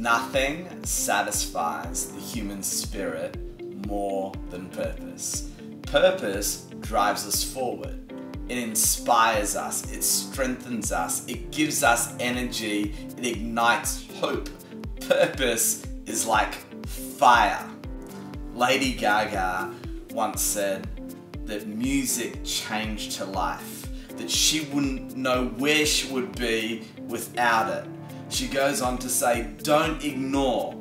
Nothing satisfies the human spirit more than purpose. Purpose drives us forward. It inspires us, it strengthens us, it gives us energy, it ignites hope. Purpose is like fire. Lady Gaga once said that music changed her life, that she wouldn't know where she would be without it. She goes on to say, don't ignore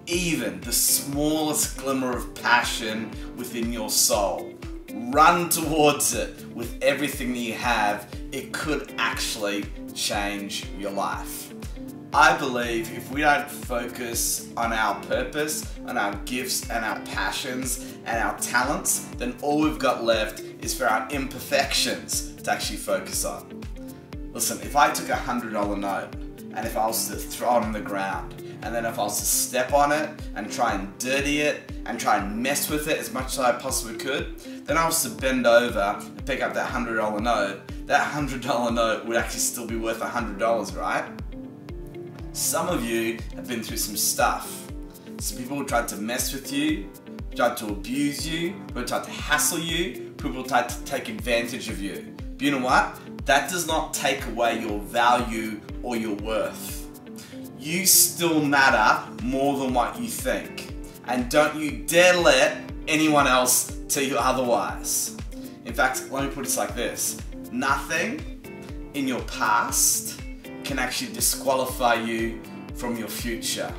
even the smallest glimmer of passion within your soul. Run towards it with everything that you have. It could actually change your life. I believe if we don't focus on our purpose, on our gifts and our passions and our talents, then all we've got left is for our imperfections to actually focus on. Listen, if I took a $100 note and if I was to throw it on the ground, and then if I was to step on it and try and dirty it and try and mess with it as much as I possibly could, then I was to bend over and pick up that $100 note, that $100 note would actually still be worth $100, right? Some of you have been through some stuff. Some people tried to mess with you, tried to abuse you, people tried to hassle you, people tried to take advantage of you. But you know what? That does not take away your value or your worth. You still matter more than what you think. And don't you dare let anyone else tell you otherwise. In fact, let me put it like this. Nothing in your past can actually disqualify you from your future.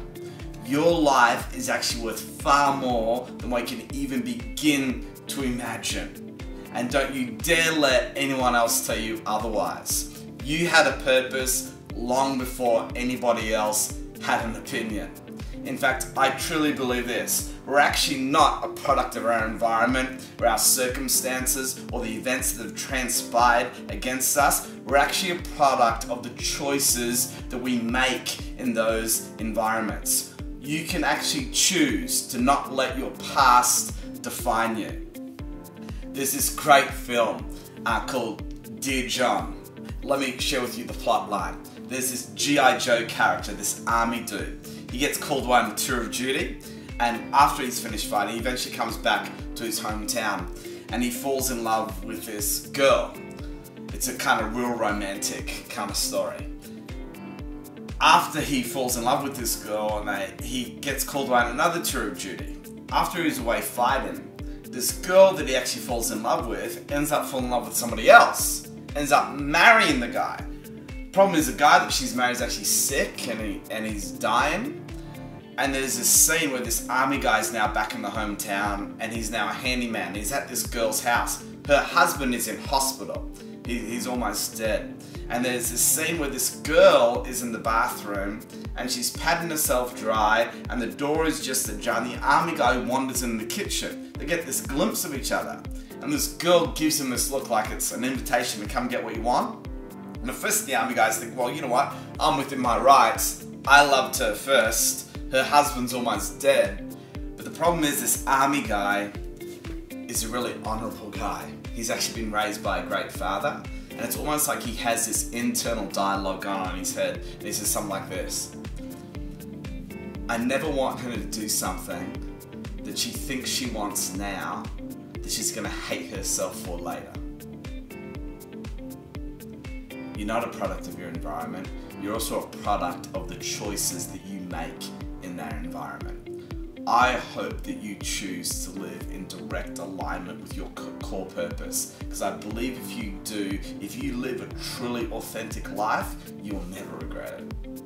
Your life is actually worth far more than what you can even begin to imagine. And don't you dare let anyone else tell you otherwise. You had a purpose long before anybody else had an opinion. In fact, I truly believe this. We're actually not a product of our environment or our circumstances or the events that have transpired against us. We're actually a product of the choices that we make in those environments. You can actually choose to not let your past define you. There's this great film called Dear John. Let me share with you the plot line. There's this G.I. Joe character, this army dude. He gets called away on a tour of duty, and after he's finished fighting, he eventually comes back to his hometown and he falls in love with this girl. It's a kind of real romantic kind of story. After he falls in love with this girl and he gets called away on another tour of duty, after he's away fighting, this girl that he actually falls in love with ends up falling in love with somebody else, ends up marrying the guy. Problem is the guy that she's married is actually sick and he's dying. And there's this scene where this army guy is now back in the hometown and he's now a handyman. He's at this girl's house. Her husband is in hospital. He's almost dead. And there's this scene where this girl is in the bathroom and she's patting herself dry and the door is just ajar and the army guy wanders in the kitchen. They get this glimpse of each other. And this girl gives him this look like it's an invitation to come get what you want. And at first the army guys think, well, you know what? I'm within my rights. I loved her first. Her husband's almost dead. But the problem is this army guy is a really honourable guy. He's actually been raised by a great father. And it's almost like he has this internal dialogue going on in his head. And he says something like this. I never want her to do something that she thinks she wants now, that she's going to hate herself for later. You're not a product of your environment. You're also a product of the choices that you make in that environment. I hope that you choose to live in direct alignment with your core purpose, because I believe if you do, if you live a truly authentic life, you will never regret it.